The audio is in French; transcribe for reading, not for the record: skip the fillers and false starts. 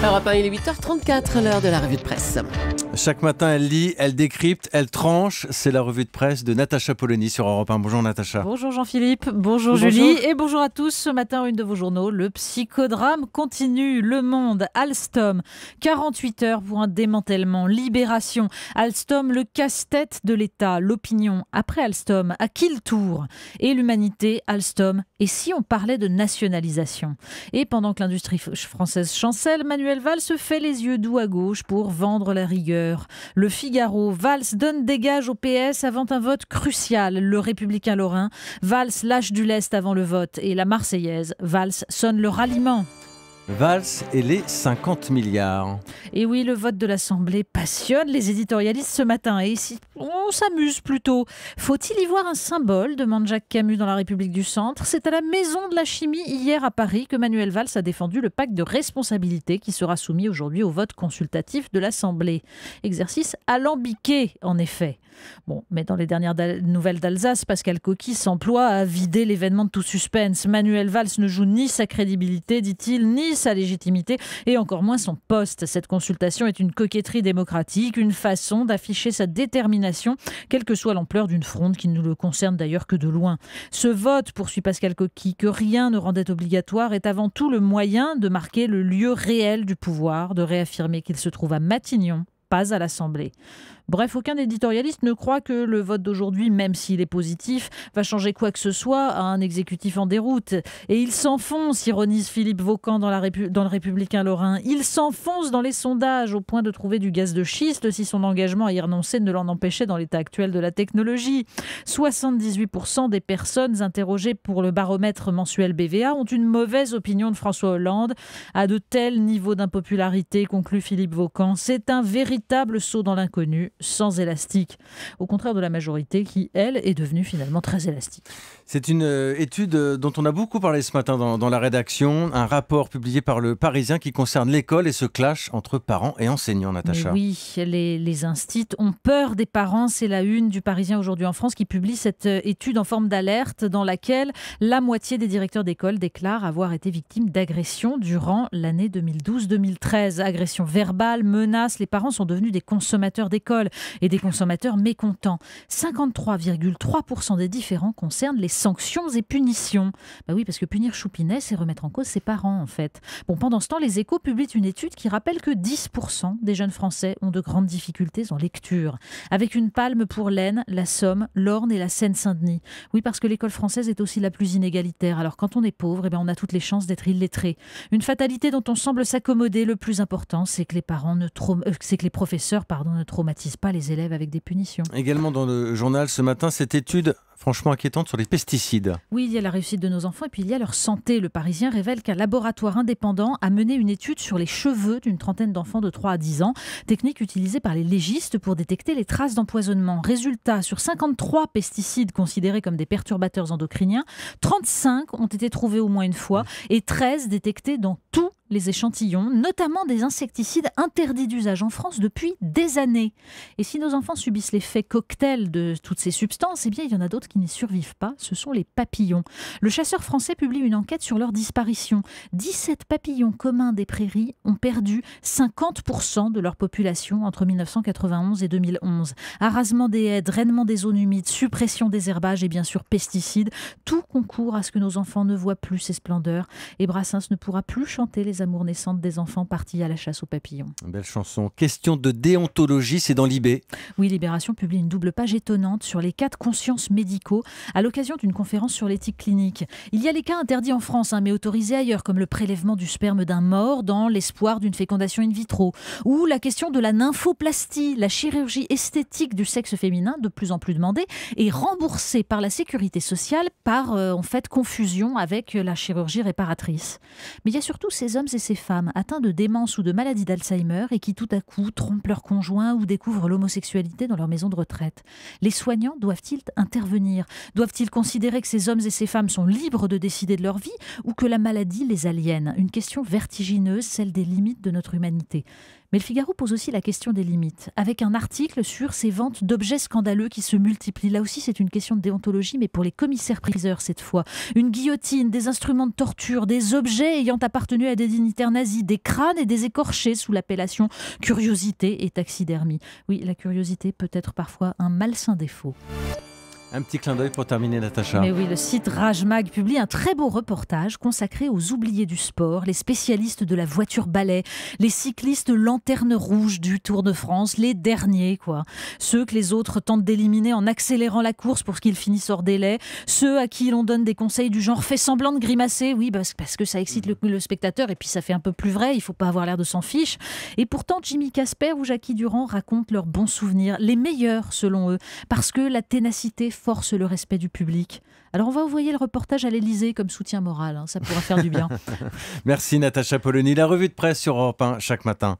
Europe 1, il est 8h34, l'heure de la revue de presse. Chaque matin, elle lit, elle décrypte, elle tranche. C'est la revue de presse de Natacha Polony sur Europe 1. Bonjour Natacha. Bonjour Jean-Philippe, bonjour Julie et bonjour à tous. Ce matin, une de vos journaux, le psychodrame continue. Le Monde, Alstom, 48 heures pour un démantèlement. Libération, Alstom, le casse-tête de l'État. L'Opinion, après Alstom, à qui le tour? Et l'Humanité, Alstom, et si on parlait de nationalisation? Et pendant que l'industrie française chancelle, Manuel Valls se fait les yeux doux à gauche pour vendre la rigueur. Le Figaro, Valls donne des gages au PS avant un vote crucial. Le Républicain lorrain, Valls lâche du lest avant le vote. Et la Marseillaise, Valls sonne le ralliement. Valls et les 50 milliards. Et oui, le vote de l'Assemblée passionne les éditorialistes ce matin. Et ici, on s'amuse plutôt. Faut-il y voir un symbole, demande Jacques Camus dans La République du Centre. C'est à la Maison de la Chimie, hier à Paris, que Manuel Valls a défendu le pacte de responsabilité qui sera soumis aujourd'hui au vote consultatif de l'Assemblée. Exercice alambiqué, en effet. Bon, mais dans les dernières nouvelles d'Alsace, Pascal Coquy s'emploie à vider l'événement de tout suspense. Manuel Valls ne joue ni sa crédibilité, dit-il, ni sa légitimité, et encore moins son poste. Cette consultation est une coquetterie démocratique, une façon d'afficher sa détermination, quelle que soit l'ampleur d'une fronde qui ne le concerne d'ailleurs que de loin. Ce vote, poursuit Pascal Coquy, que rien ne rendait obligatoire, est avant tout le moyen de marquer le lieu réel du pouvoir, de réaffirmer qu'il se trouve à Matignon, pas à l'Assemblée. Bref, aucun éditorialiste ne croit que le vote d'aujourd'hui, même s'il est positif, va changer quoi que ce soit à un exécutif en déroute. Et il s'enfonce, ironise Philippe Vaucan dans le Républicain lorrain. Il s'enfonce dans les sondages au point de trouver du gaz de schiste si son engagement à y renoncer ne l'en empêchait dans l'état actuel de la technologie. 78% des personnes interrogées pour le baromètre mensuel BVA ont une mauvaise opinion de François Hollande. À de tels niveaux d'impopularité, conclut Philippe Vaucan, c'est un véritable saut dans l'inconnu, sans élastique, au contraire de la majorité qui, elle, est devenue finalement très élastique. C'est une étude dont on a beaucoup parlé ce matin dans la rédaction, un rapport publié par le Parisien qui concerne l'école et ce clash entre parents et enseignants, Natacha. Mais oui, les instituts ont peur des parents, c'est la une du Parisien aujourd'hui en France qui publie cette étude en forme d'alerte dans laquelle la moitié des directeurs d'école déclarent avoir été victimes d'agressions durant l'année 2012-2013. Agressions verbales, menaces, les parents sont devenus des consommateurs d'école et des consommateurs mécontents. 53,3% des différends concernent les sanctions et punitions. Bah oui, parce que punir Choupinet, c'est remettre en cause ses parents, en fait. Bon, pendant ce temps, les Échos publient une étude qui rappelle que 10% des jeunes Français ont de grandes difficultés en lecture. Avec une palme pour l'Aisne, la Somme, l'Orne et la Seine-Saint-Denis. Oui, parce que l'école française est aussi la plus inégalitaire. Alors, quand on est pauvre, on a toutes les chances d'être illettré. Une fatalité dont on semble s'accommoder. Le plus important, c'est que les professeurs ne traumatisent pas les élèves avec des punitions. Également dans le journal ce matin, cette étude franchement inquiétante sur les pesticides. Oui, il y a la réussite de nos enfants et puis il y a leur santé. Le Parisien révèle qu'un laboratoire indépendant a mené une étude sur les cheveux d'une trentaine d'enfants de 3 à 10 ans, technique utilisée par les légistes pour détecter les traces d'empoisonnement. Résultat, sur 53 pesticides considérés comme des perturbateurs endocriniens, 35 ont été trouvés au moins une fois et 13 détectés dans tous les échantillons, notamment des insecticides interdits d'usage en France depuis des années. Et si nos enfants subissent l'effet cocktail de toutes ces substances, il y en a d'autres qui n'y survivent pas, ce sont les papillons. Le chasseur français publie une enquête sur leur disparition. 17 papillons communs des prairies ont perdu 50% de leur population entre 1991 et 2011. Arasement des haies, drainement des zones humides, suppression des herbages et bien sûr pesticides, tout concourt à ce que nos enfants ne voient plus ces splendeurs. Et Brassens ne pourra plus chanter les amours naissantes des enfants partis à la chasse aux papillons. Belle chanson. Question de déontologie, c'est dans Libé. Oui, Libération publie une double page étonnante sur les cas de conscience médicaux à l'occasion d'une conférence sur l'éthique clinique. Il y a les cas interdits en France, mais autorisés ailleurs, comme le prélèvement du sperme d'un mort dans l'espoir d'une fécondation in vitro, ou la question de la nymphoplastie, la chirurgie esthétique du sexe féminin, de plus en plus demandée, et remboursée par la sécurité sociale par, confusion avec la chirurgie réparatrice. Mais il y a surtout ces hommes et ces femmes atteints de démence ou de maladie d'Alzheimer et qui tout à coup trompent leur conjoint ou découvrent l'homosexualité dans leur maison de retraite. Les soignants doivent-ils intervenir? Doivent-ils considérer que ces hommes et ces femmes sont libres de décider de leur vie ou que la maladie les aliène? Une question vertigineuse, celle des limites de notre humanité. Mais le Figaro pose aussi la question des limites, avec un article sur ces ventes d'objets scandaleux qui se multiplient. Là aussi, c'est une question de déontologie, mais pour les commissaires-priseurs cette fois. Une guillotine, des instruments de torture, des objets ayant appartenu à des dignitaires nazis, des crânes et des écorchés sous l'appellation curiosité et taxidermie. Oui, la curiosité peut être parfois un malsain défaut. Un petit clin d'œil pour terminer, Natacha. Mais oui, le site Rajmag publie un très beau reportage consacré aux oubliés du sport, les spécialistes de la voiture balai, les cyclistes lanterne rouge du Tour de France, les derniers, quoi. Ceux que les autres tentent d'éliminer en accélérant la course pour qu'ils finissent hors délai, ceux à qui l'on donne des conseils du genre « fais semblant de grimacer », oui, parce que ça excite le spectateur et puis ça fait un peu plus vrai, il faut pas avoir l'air de s'en fiche. Et pourtant, Jimmy Casper ou Jackie Durand racontent leurs bons souvenirs, les meilleurs selon eux, parce que la ténacité force le respect du public. Alors on va envoyer le reportage à l'Élysée comme soutien moral, ça pourra faire du bien. Merci Natacha Polony. La revue de presse sur Europe 1 chaque matin.